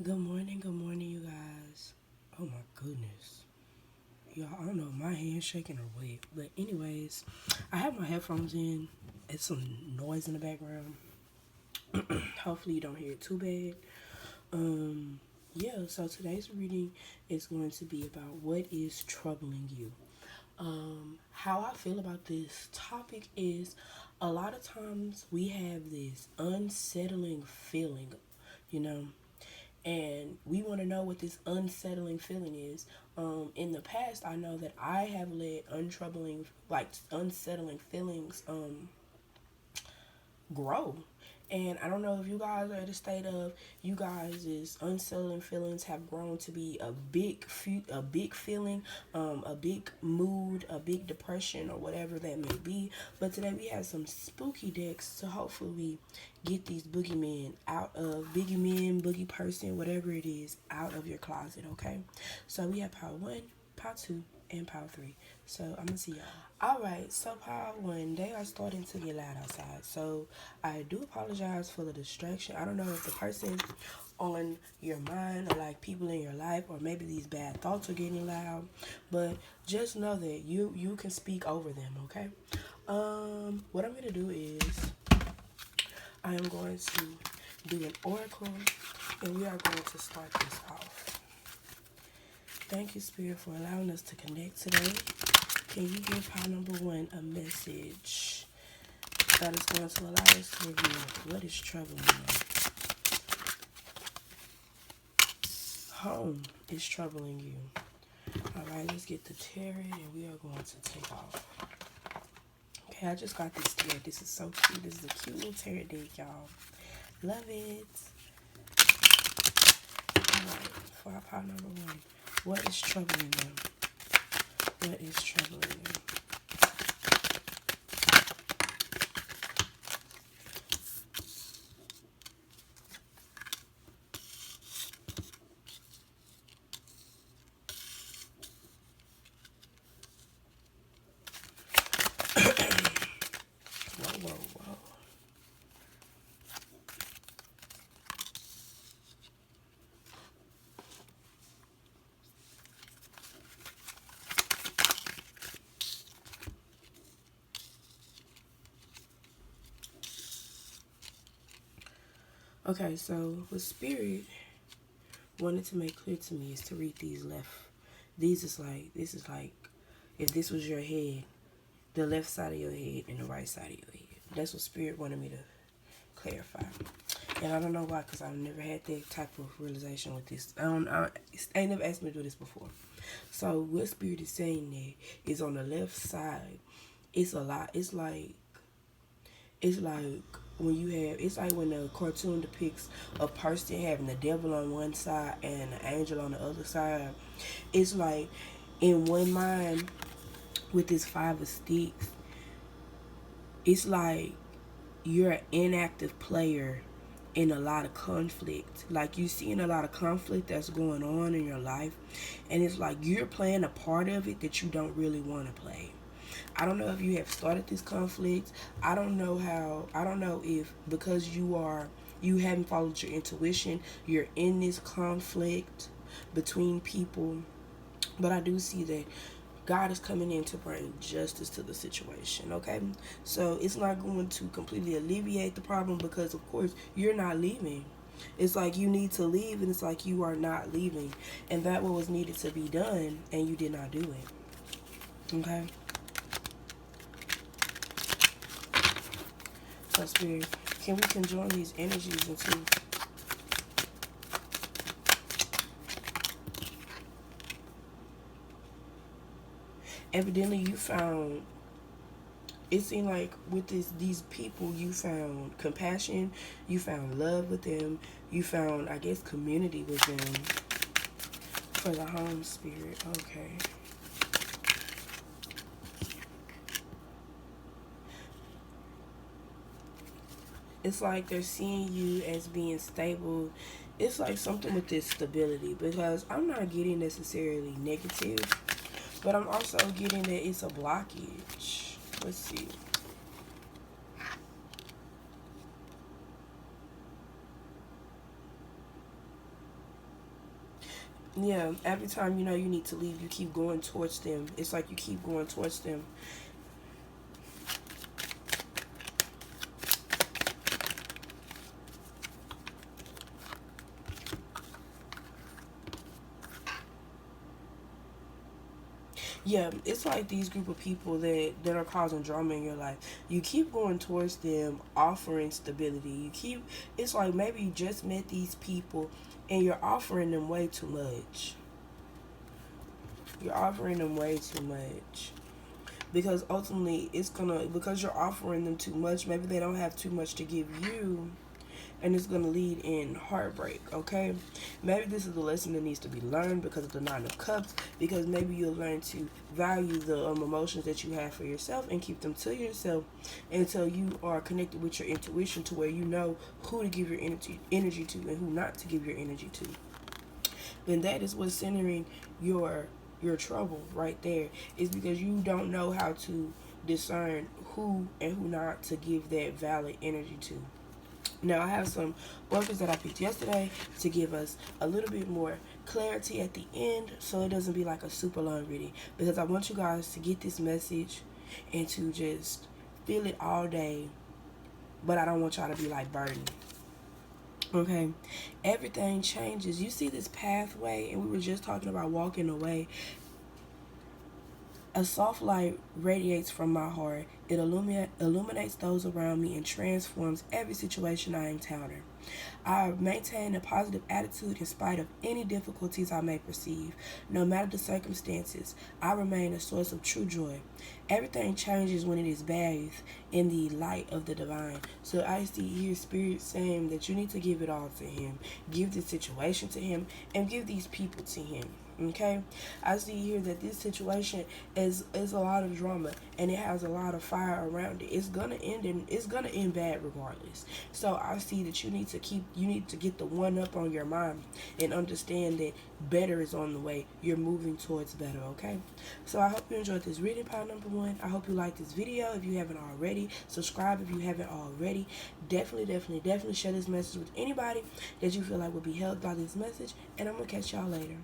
Good morning, you guys. Oh my goodness. Y'all, I don't know if my hand's shaking or what. But anyways, I have my headphones in. It's some noise in the background. Hopefully you don't hear it too bad. Yeah, so today's reading is going to be about what is troubling you. How I feel about this topic is a lot of times we have this unsettling feeling, you know, and we want to know what this unsettling feeling is. In the past, I know that I have let unsettling feelings grow. And I don't know if you guys are at a state of you guys' unsettling feelings have grown to be a big feeling, a big mood, a big depression, or whatever that may be. But today we have some spooky decks to hopefully get these boogeymen out of boogie men, boogie person, whatever it is, out of your closet. Okay, so we have power one, power two, and power three. So I'm gonna see y'all. Alright, so power one, they are starting to get loud outside. So I do apologize for the distraction. I don't know if the person on your mind or like people in your life or maybe these bad thoughts are getting loud. But just know that you can speak over them, okay? What I'm gonna do is I am going to do an oracle and we are going to start this off. Thank you, Spirit, for allowing us to connect today. Can you give pile number one a message that is going to allow us to review what is troubling you? Home is troubling you. Alright, let's get the tarot and we are going to take off. Okay, I just got this tarot. This is so cute. This is a cute little tarot deck, y'all. Love it. Alright, for our pile number one, what is troubling them? What is troubling them? Whoa, whoa, whoa. Okay, so what Spirit wanted to make clear to me is to read these left. This is like if this was your head, the left side of your head and the right side of your head. That's what Spirit wanted me to clarify. And I don't know why, because I've never had that type of realization with this. I never asked me to do this before. So what Spirit is saying there is on the left side, it's a lot. It's like when you have, it's like when a cartoon depicts a person having the devil on one side and an angel on the other side. It's like in one mind with this five of sticks, it's like you're an inactive player in a lot of conflict. Like you seeing a lot of conflict that's going on in your life, and it's like you're playing a part of it that you don't really want to play. I don't know if you have started this conflict. I don't know if because you haven't followed your intuition, you're in this conflict between people. But I do see that God is coming in to bring justice to the situation, okay? So it's not going to completely alleviate the problem because, of course, you're not leaving. It's like you need to leave, and it's like you are not leaving. And that what was needed to be done, and you did not do it, okay? So, Spirit, can we conjoin these energies into evidently you found, it seemed like with these people you found compassion, you found love with them, you found, I guess, community with them for the home, Spirit. Okay. It's like they're seeing you as being stable. It's like something with this stability because I'm not getting necessarily negative, but I'm also getting that it's a blockage. Let's see. Yeah, every time you know you need to leave, you keep going towards them. It's like you keep going towards them. Yeah, it's like these group of people that are causing drama in your life. You keep going towards them, offering stability. It's like maybe you just met these people and you're offering them way too much. You're offering them way too much. Because ultimately, because you're offering them too much, maybe they don't have too much to give you, and it's going to lead in heartbreak. Okay, maybe this is the lesson that needs to be learned because of the Nine of Cups, because maybe you'll learn to value the emotions that you have for yourself and keep them to yourself until you are connected with your intuition, to where you know who to give your energy to and who not to give your energy to. Then that is what's centering your trouble right there, is because you don't know how to discern who and who not to give that valid energy to. Now, I have some oracles that I picked yesterday to give us a little bit more clarity at the end, so it doesn't be like a super long reading, because I want you guys to get this message and to just feel it all day, but I don't want y'all to be like burdened. Okay, everything changes. You see this pathway, and we were just talking about walking away. A soft light radiates from my heart. It illuminates those around me and transforms every situation I encounter. I maintain a positive attitude in spite of any difficulties I may perceive. No matter the circumstances, I remain a source of true joy. Everything changes when it is bathed in the light of the divine. So I see here Spirit saying that you need to give it all to Him. Give the situation to Him and give these people to Him. Okay, I see here that this situation is a lot of drama and it has a lot of fire around it. It's gonna end bad regardless. So I see that you need to get the one up on your mind and understand that better is on the way. You're moving towards better. Okay, so I hope you enjoyed this reading, pile number one. I hope you liked this video. If you haven't already, subscribe if you haven't already. Definitely share this message with anybody that you feel like will be helped by this message, and I'm gonna catch y'all later.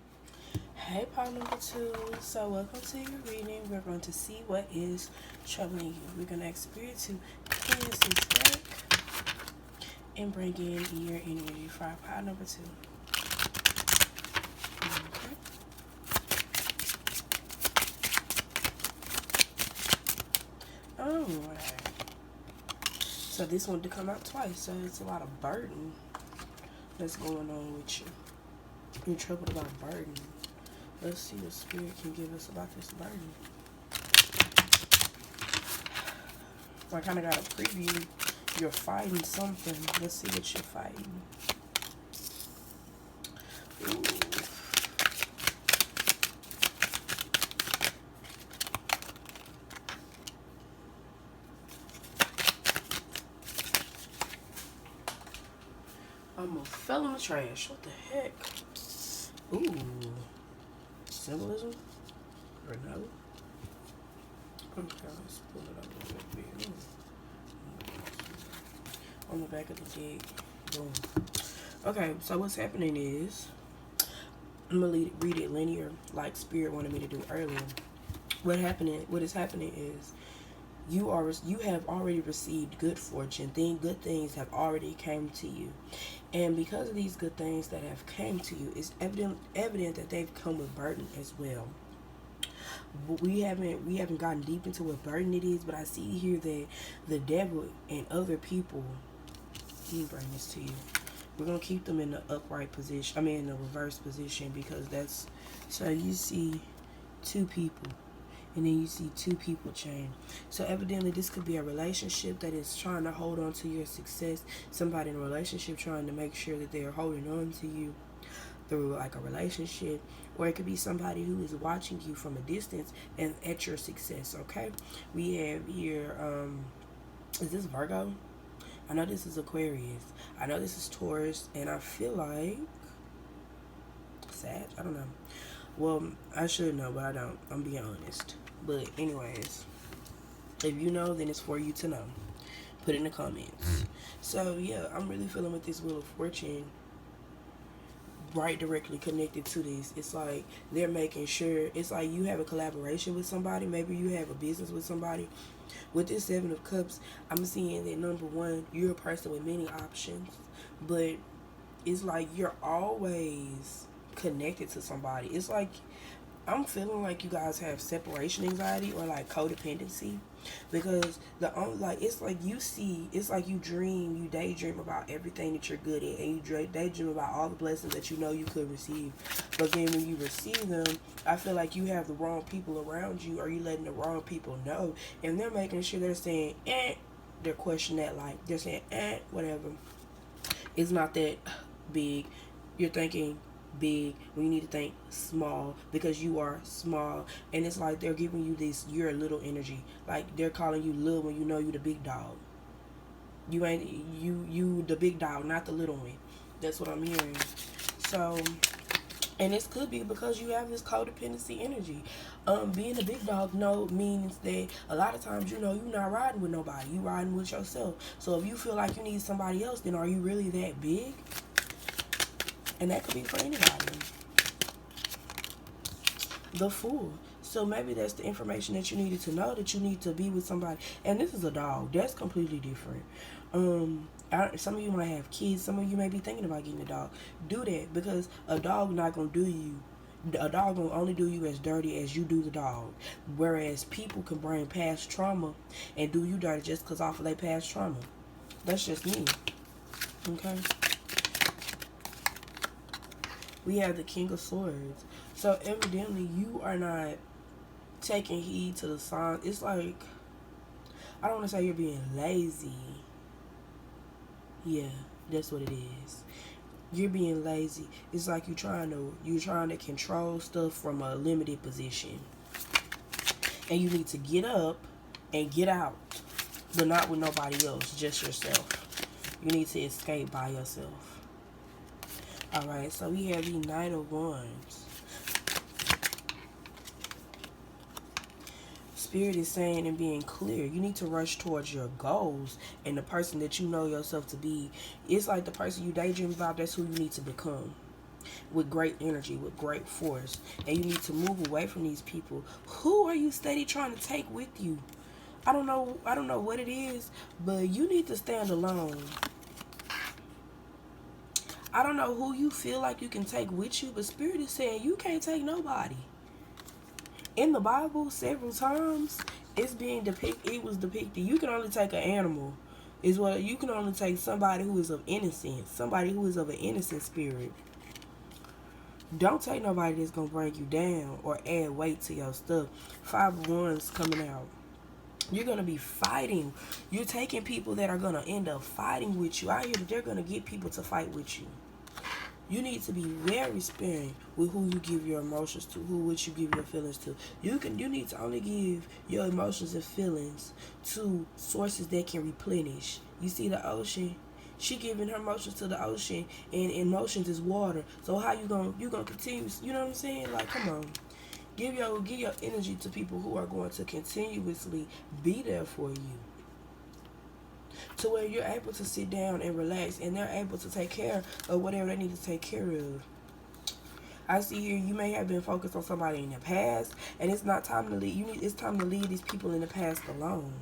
Hey, part number two. So welcome to your reading. We're going to see what is troubling you. We're going to ask Spirit to cleanse this deck and bring in your energy for our part number two. Okay. Alright. So this one to come out twice. So it's a lot of burden that's going on with you. You're troubled about burden. Let's see what Spirit can give us about this burden. I kind of got a preview. You're fighting something. Let's see what you're fighting. Ooh. I almost fell in the trash. What the heck? Ooh. Symbolism? Or no? Okay, let's pull it up a little bit. On the back of the deck. Boom. Okay, so what's happening is, I'm going to read it linear like Spirit wanted me to do earlier. What is happening is, you have already received good fortune. Good things have already came to you. And because of these good things that have came to you, it's evident that they've come with burden as well. We haven't gotten deep into what burden it is, but I see here that the devil and other people, let me bring this to you. We're going to keep them in the upright position, in the reverse position, because that's, so you see two people. And then you see two people chain. So evidently this could be a relationship that is trying to hold on to your success. Somebody in a relationship trying to make sure that they're holding on to you through like a relationship. Or it could be somebody who is watching you from a distance and at your success, okay? We have here, is this Virgo? I know this is Aquarius. I know this is Taurus. And I feel like Sag? I don't know. Well, I should know, but I don't. I'm being honest. But anyways, if you know, then it's for you to know. Put it in the comments. So yeah, I'm really feeling with this Wheel of Fortune right directly connected to this. It's like they're making sure, it's like you have a collaboration with somebody, maybe you have a business with somebody. With this Seven of Cups, I'm seeing that number one, you're a person with many options, but it's like you're always connected to somebody. It's like I'm feeling like you guys have separation anxiety or like codependency, because like it's like you see, it's like you daydream about everything that you're good at, and you daydream about all the blessings that you know you could receive, but then when you receive them, I feel like you have the wrong people around you, or you letting the wrong people know, and they're making sure they're saying they're questioning that, like they're saying whatever, it's not that big. You're thinking big when you need to think small, because you are small, and it's like they're giving you this you're a little energy, like they're calling you little when you know you the big dog. You ain't you the big dog, not the little one. That's what I'm hearing. So, and this could be because you have this codependency energy. Being a big dog means that a lot of times, you're not riding with nobody, you riding with yourself. So if you feel like you need somebody else, then are you really that big? And that could be for anybody. The Fool. So maybe that's the information that you needed to know, that you need to be with somebody. And this is a dog. That's completely different. Some of you might have kids. Some of you may be thinking about getting a dog. Do that, because a dog not going to do you. A dog going to only do you as dirty as you do the dog. Whereas people can bring past trauma and do you dirty just because off of their past trauma. That's just me. Okay? We have the King of Swords. So evidently you are not taking heed to the signs. It's like, I don't want to say you're being lazy. Yeah, that's what it is. You're being lazy. It's like you're trying to control stuff from a limited position. And you need to get up and get out. But not with nobody else, just yourself. You need to escape by yourself. Alright, so we have the Knight of Wands. Spirit is saying and being clear, you need to rush towards your goals, and the person that you know yourself to be. It's like the person you daydream about, that's who you need to become. With great energy, with great force. And you need to move away from these people. Who are you steady trying to take with you? I don't know what it is, but you need to stand alone. I don't know who you feel like you can take with you, but Spirit is saying you can't take nobody. In the Bible, several times, it was depicted, you can only take an animal. You can only take somebody who is of innocence, somebody who is of an innocent spirit. Don't take nobody that's going to bring you down or add weight to your stuff. 5 of Wands coming out. You're going to be fighting. You're taking people that are going to end up fighting with you. I hear that they're going to get people to fight with you. You need to be very sparing with who you give your emotions to, which you give your feelings to. You need to only give your emotions and feelings to sources that can replenish. You see the ocean? She giving her emotions to the ocean, and emotions is water. So how you gonna continue? You know what I'm saying? Like, come on. Give your energy to people who are going to continuously be there for you, to where you're able to sit down and relax, and they're able to take care of whatever they need to take care of. I see here you may have been focused on somebody in the past, and it's not time to leave. It's time to leave these people in the past alone.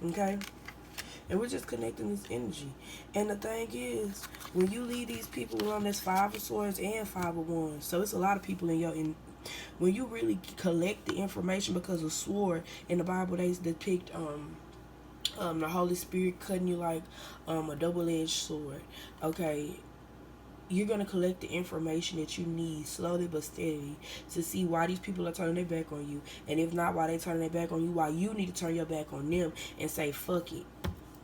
Okay? And we're just connecting this energy. And the thing is, when you leave these people alone, there's 5 of Swords and 5 of Wands. So it's a lot of people when you really collect the information, because of sword in the Bible, they depict the Holy Spirit cutting you like a double-edged sword. Okay, you're going to collect the information that you need slowly but steadily to see why these people are turning their back on you, and if not, why they turning their back on you, why you need to turn your back on them and say fuck it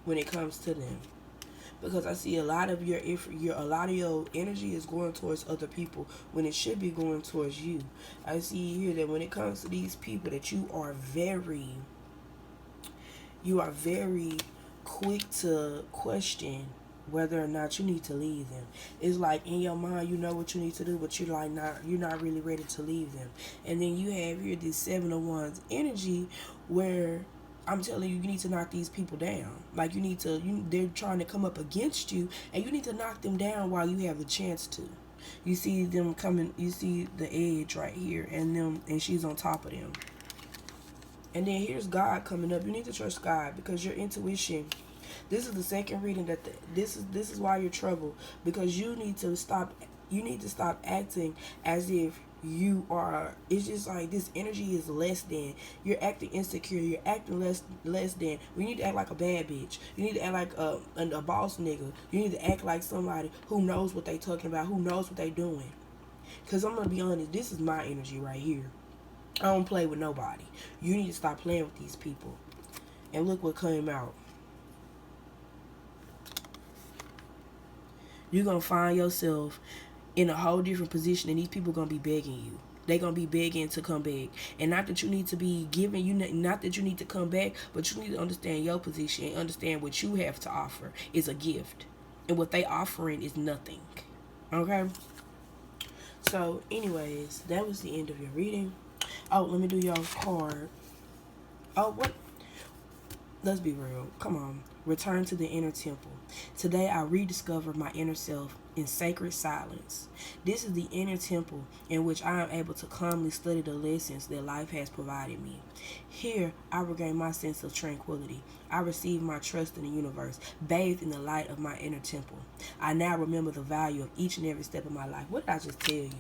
when it comes to them. Because I see a lot of your energy is going towards other people when it should be going towards you. I see here that when it comes to these people, that you are very quick to question whether or not you need to leave them. It's like in your mind you know what you need to do, but you're not really ready to leave them. And then you have here this 7 of Wands energy, where I'm telling you, you need to knock these people down. Like, you need to, they're trying to come up against you, and you need to knock them down while you have the chance to. You see them coming, you see the edge right here, and she's on top of them. And then here's God coming up. You need to trust God, because your intuition, this is the second reading that this is why you're trouble, because you need to stop acting as if you are, it's just like this energy is less than. You're acting insecure, you're acting less than. You need to act like a bad bitch. You need to act like a boss nigga. You need to act like somebody who knows what they talking about, who knows what they doing. Because I'm gonna be honest, this is my energy right here. I don't play with nobody. You need to stop playing with these people. And look what came out. You're gonna find yourself in a whole different position, and these people gonna be begging you. They're gonna be begging to come back. And not that you need to be giving, not that you need to come back, but you need to understand your position and understand what you have to offer is a gift, and what they offering is nothing. Okay? So anyways, that was the end of your reading. Oh, let me do your card. Oh, what? Let's be real. Come on. Return to the inner temple. Today I rediscover my inner self in sacred silence. This is the inner temple in which I am able to calmly study the lessons that life has provided me. Here I regain my sense of tranquility. I receive my trust in the universe, bathed in the light of my inner temple. I now remember the value of each and every step of my life. What did I just tell you?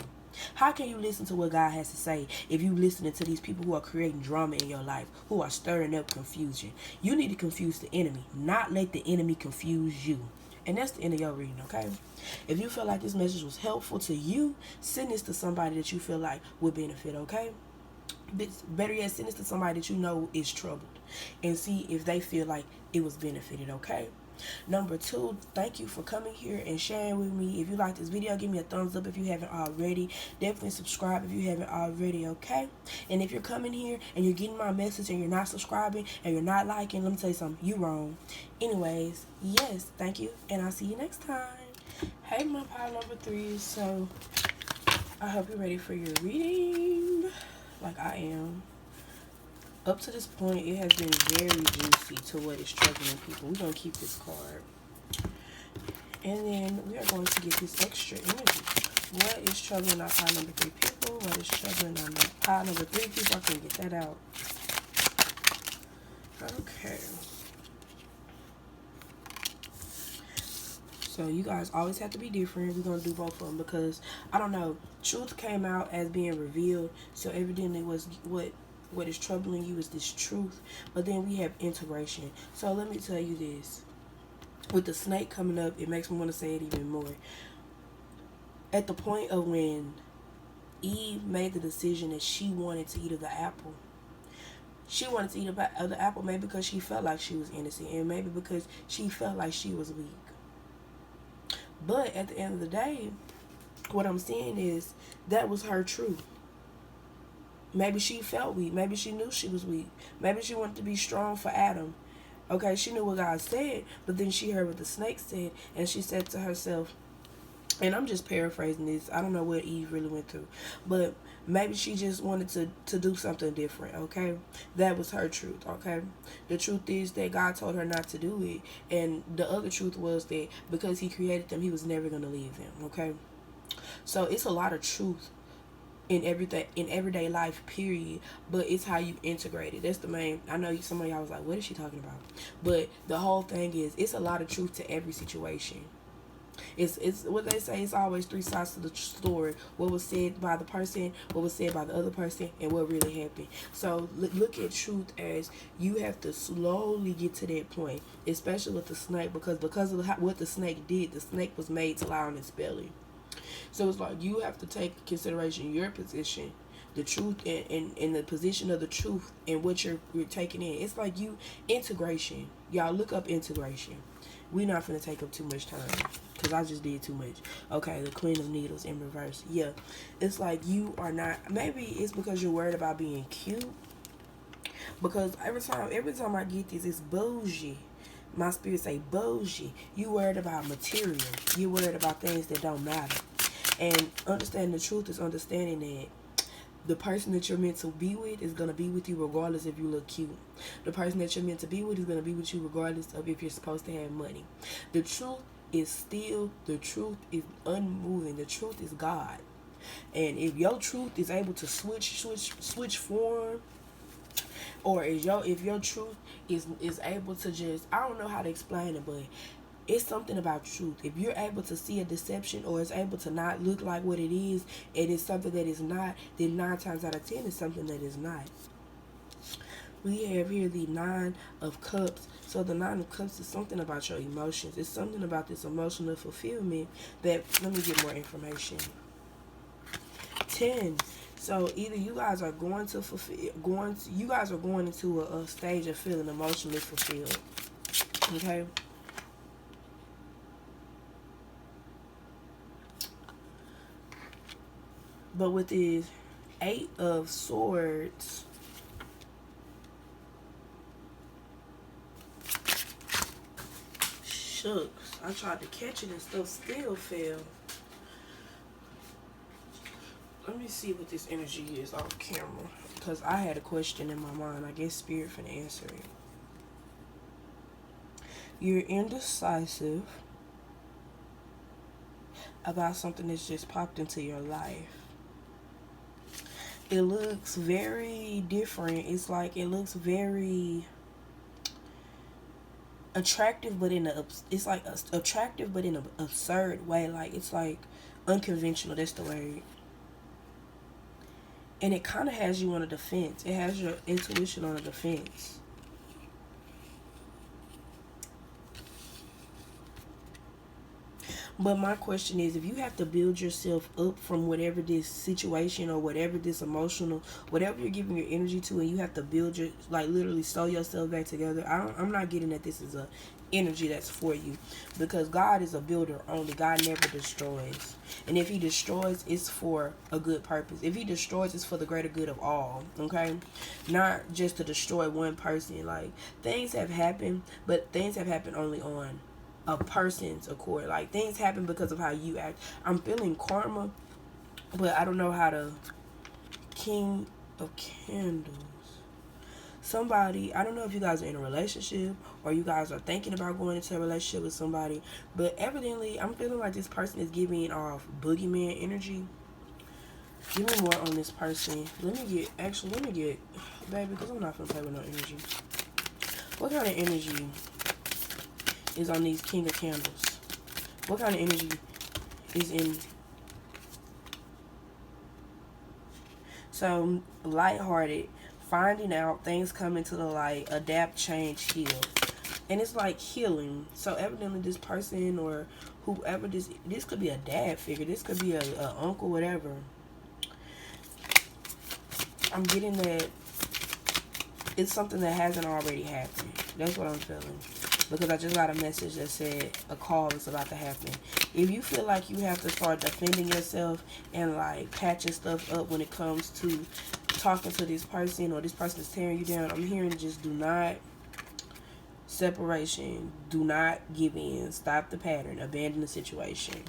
How can you listen to what God has to say if you listening to these people who are creating drama in your life, who are stirring up confusion? You need to confuse the enemy, not let the enemy confuse you. And that's the end of your reading, okay? If you feel like this message was helpful to you, send this to somebody that you feel like would benefit, okay? Better yet, send this to somebody that you know is troubled, and see if they feel like it was benefited, okay? Number 2, thank you for coming here and sharing with me. If you like this video, give me a thumbs up if you haven't already. Definitely subscribe if you haven't already, okay? And if you're coming here and you're getting my message and you're not subscribing and you're not liking, let me tell you something, you wrong. Anyways, yes, thank you, and I'll see you next time. Hey, my pile number 3. So I hope you're ready for your reading, like I am. Up to this point, it has been very juicy to what is troubling people. We're going to keep this card. And then we are going to get this extra energy. What is troubling our pile number 3 people? What is troubling our pile number 3 people? I can get that out. Okay. So you guys always have to be different. We're going to do both of them because, I don't know, truth came out as being revealed. So evidently was what is troubling you is this truth. But then we have integration. So let me tell you this. With the snake coming up, it makes me want to say it even more. At the point of when Eve made the decision that she wanted to eat of the apple, she wanted to eat of the apple maybe because she felt like she was innocent, and maybe because she felt like she was weak. But at the end of the day, what I'm saying is that was her truth. Maybe she felt weak. Maybe she knew she was weak. Maybe she wanted to be strong for Adam. Okay, she knew what God said, but then she heard what the snake said, and she said to herself, and I'm just paraphrasing this, I don't know what Eve really went through, but maybe she just wanted to do something different, okay? That was her truth, okay? The truth is that God told her not to do it, and the other truth was that because he created them, he was never going to leave them, okay? So it's a lot of truth in everyday life, period, but it's how you integrate it. That's the main. I know some of y'all was like, what is she talking about? But the whole thing is, it's a lot of truth to every situation. It's what they say, it's always 3 sides to the story. What was said by the person, what was said by the other person, and what really happened. So look at truth as you have to slowly get to that point, especially with the snake, because of what the snake did. The snake was made to lie on its belly. So it's like you have to take consideration your position, the truth, and the position of the truth and what you're taking in. It's like integration. Y'all look up integration. We're not going to take up too much time because I just did too much. Okay, the Queen of Needles in reverse. Yeah, it's like you are not. Maybe it's because you're worried about being cute. Because every time I get this, it's bougie. My spirit say bougie. You worried about material. You worried about things that don't matter. And understanding the truth is understanding that The person that you're meant to be with is going to be with you regardless if you look cute. The person that you're meant to be with is going to be with you regardless of if you're supposed to have money. The truth is still, the truth is unmoving. The truth is God. And if your truth is able to switch form, or if your truth is able to just, I don't know how to explain it, but it's something about truth. If you're able to see a deception, or it's able to not look like what it is, and it's something that is not, then 9 times out of 10 it's something that is not. We have here the 9 of Cups. So the 9 of Cups is something about your emotions. It's something about this emotional fulfillment that, let me get more information. 10. So either you guys are going to you guys are going into a stage of feeling emotionally fulfilled. Okay. But with this 8 of Swords, shucks, I tried to catch it and stuff still fell. Let me see what this energy is off camera, because I had a question in my mind. I guess Spirit finna answer it. You're indecisive about something that's just popped into your life. It looks very different. It's like it looks very attractive, but in a, it's like attractive but in an absurd way. Like, it's like unconventional. That's the word. And it kind of has you on a defense. It has your intuition on a defense. But my question is, if you have to build yourself up from whatever this situation or whatever this emotional, whatever you're giving your energy to, and you have to build your, like, literally sew yourself back together, I'm not getting that this is a energy that's for you, because God is a builder only. God never destroys. And if he destroys, it's for a good purpose. If he destroys, it's for the greater good of all. Okay, not just to destroy one person. Like, things have happened, but things have happened only on a person's accord. Like, things happen because of how you act. I'm feeling karma, but I don't know how to. King of Candles. Somebody, I don't know if you guys are in a relationship or you guys are thinking about going into a relationship with somebody, but evidently I'm feeling like this person is giving off boogeyman energy. Give me more on this person. Let me get, baby, because I'm not gonna play with no energy. What kind of energy is on these King of Candles? What kind of energy is in? So, lighthearted, finding out, things coming to the light, adapt, change, heal. And it's like healing. So evidently this person or whoever, this could be a dad figure, this could be a uncle, whatever. I'm getting that it's something that hasn't already happened. That's what I'm feeling. Because I just got a message that said a call is about to happen. If you feel like you have to start defending yourself and like patching stuff up when it comes to talking to this person, or this person is tearing you down, I'm hearing just do not. Separation. Do not give in. Stop the pattern. Abandon the situation.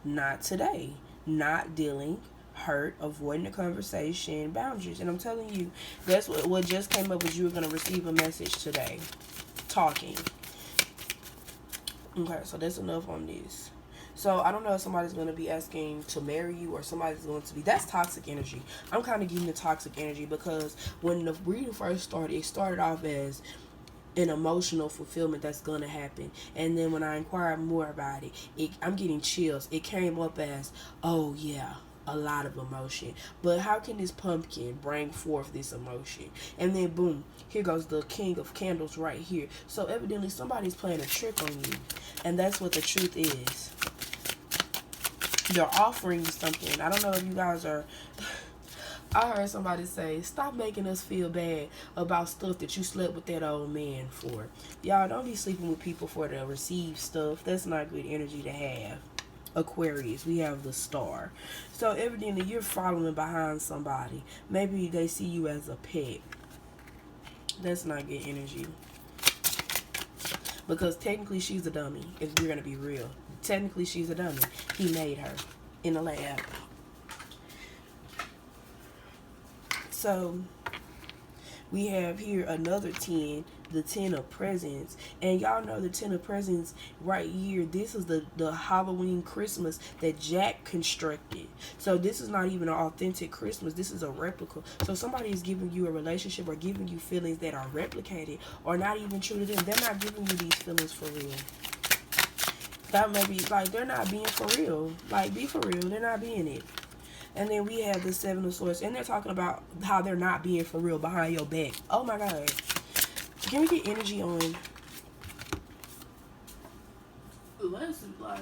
Not today. Not dealing. Hurt. Avoiding the conversation. Boundaries. And I'm telling you, that's what just came up was you were going to receive a message today. Talking. Okay, so that's enough on this. So I don't know if somebody's going to be asking to marry you, or somebody's going to be, that's toxic energy. I'm kind of getting the toxic energy because when the reading first started, it started off as an emotional fulfillment that's going to happen. And then when I inquired more about it, I'm getting chills. It came up as, oh yeah, a lot of emotion. But how can this pumpkin bring forth this emotion? And then boom, here goes the King of Candles right here. So evidently somebody's playing a trick on you. And that's what the truth is. They're offering you something. I don't know if you guys are... I heard somebody say, stop making us feel bad about stuff that you slept with that old man for. Y'all, don't be sleeping with people for to receive stuff. That's not good energy to have. Aquarius, we have the Star. So evidently you're following behind somebody. Maybe they see you as a pet. That's not good energy. Because technically she's a dummy, if we're going to be real. Technically she's a dummy. He made her in a lab. So we have here another 10, the 10 of presents. And y'all know the 10 of presents right here, this is the Halloween Christmas that Jack constructed. So this is not even an authentic Christmas, this is a replica. So somebody is giving you a relationship or giving you feelings that are replicated or not even true to them. They're not giving you these feelings for real. That may be like they're not being for real. Like, be for real, they're not being it. And then we have the 7 of Swords, and they're talking about how they're not being for real behind your back. Oh my God. Can we get energy on? Let's, like,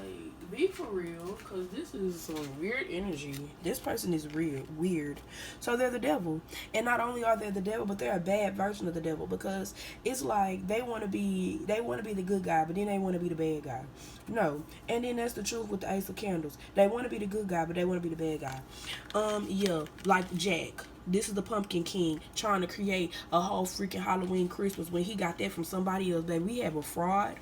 be for real, because this is some weird energy. This person is weird. So they're the devil. And not only are they the devil, but they're a bad version of the devil, because it's like they want to be the good guy, but then they want to be the bad guy. No. And then that's the truth with the Ace of Candles. They want to be the good guy, but they want to be the bad guy. Yeah, like Jack. This is the Pumpkin King trying to create a whole freaking Halloween Christmas when he got that from somebody else. Baby, we have a fraud.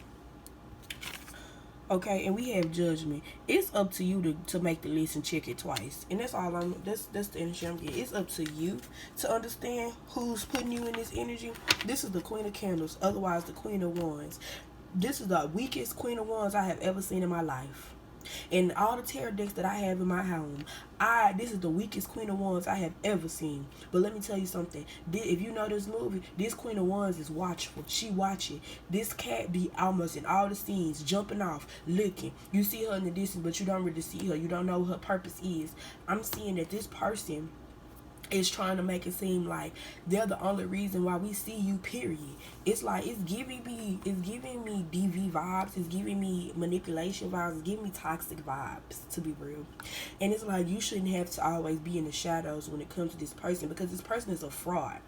Okay, and we have Judgment. It's up to you to make the list and check it twice. And that's all that's the energy I'm getting. It's up to you to understand who's putting you in this energy. This is the Queen of Candles, otherwise the Queen of Wands. This is the weakest Queen of Wands I have ever seen in my life. And all the tarot decks that I have in my home, this is the weakest Queen of Wands I have ever seen. But let me tell you something. If you know this movie, this Queen of Wands is watchful. She watching. This cat be almost in all the scenes, jumping off, looking. You see her in the distance, but you don't really see her. You don't know what her purpose is. I'm seeing that this person is trying to make it seem like they're the only reason why we see you, period. It's like it's giving me DV vibes, it's giving me manipulation vibes, it's giving me toxic vibes, to be real. And it's like you shouldn't have to always be in the shadows when it comes to this person, because this person is a fraud.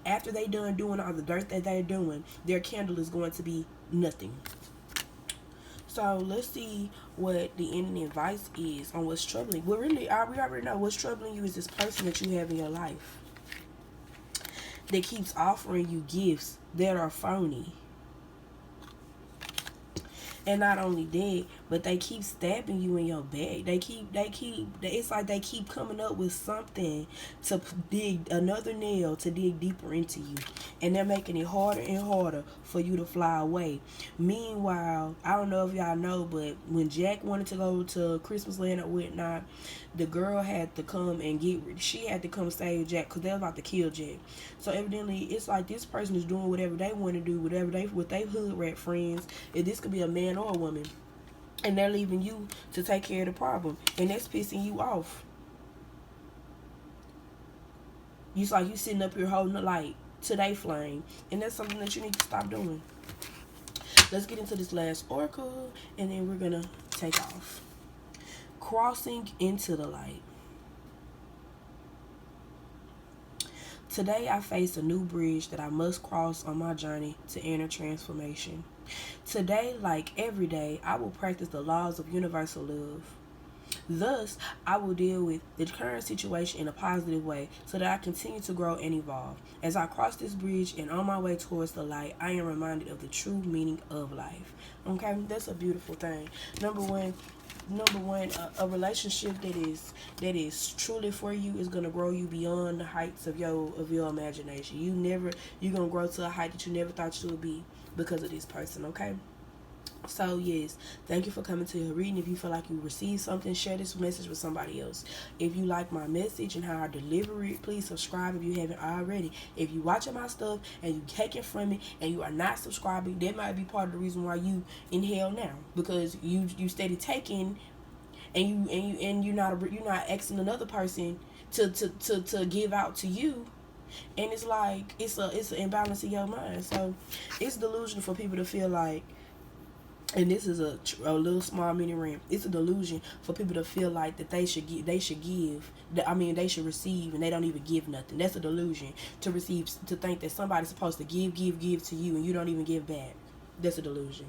After they done doing all the dirt that they're doing, their candle is going to be nothing. So let's see what the ending advice is on what's troubling. Well, really, we already know what's troubling you is this person that you have in your life that keeps offering you gifts that are phony. And not only that, but they keep stabbing you in your back. It's like they keep coming up with something to dig, another nail to dig deeper into you. And they're making it harder and harder for you to fly away. Meanwhile, I don't know if y'all know, but when Jack wanted to go to Christmas land or whatnot, the girl had to come and she had to come save Jack because they were about to kill Jack. So evidently, it's like this person is doing whatever they want to do, with their hood rat friends. If this could be a man or a woman, and they're leaving you to take care of the problem, and that's pissing you off. It's like you sitting up here holding the light to their flame, and that's something that you need to stop doing. Let's get into this last oracle, and then we're gonna take off. Crossing into the light. Today I face a new bridge that I must cross on my journey to inner transformation. Today, like every day, I will practice the laws of universal love. Thus, I will deal with the current situation in a positive way so that I continue to grow and evolve. As I cross this bridge and on my way towards the light, I am reminded of the true meaning of life. Okay, that's a beautiful thing. Number one, a relationship that is truly for you is gonna grow you beyond the heights of your imagination. You're gonna grow to a height that you never thought you would be because of this person. Okay. So yes, thank you for coming to your reading. If you feel like you received something, share this message with somebody else. If you like my message and how I deliver it, please subscribe if you haven't already. If you watching my stuff and you taking from it and you are not subscribing, that might be part of the reason why you in hell now, because you steady taking and you're not asking another person to give out to you. And it's like it's an imbalance in your mind. So it's delusion for people to feel like, and this is a little small mini rant. It's a delusion for people to feel like that they should receive, and they don't even give nothing. That's a delusion to receive, to think that somebody's supposed to give to you and you don't even give back. That's a delusion.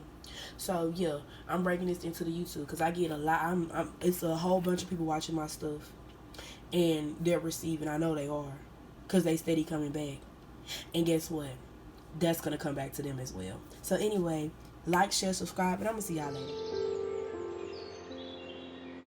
So yeah, I'm breaking this into the YouTube because I get a lot. It's a whole bunch of people watching my stuff, and they're receiving. I know they are, because they steady coming back. And guess what? That's gonna come back to them as well. So anyway, like, share, subscribe, and I'm gonna see y'all later.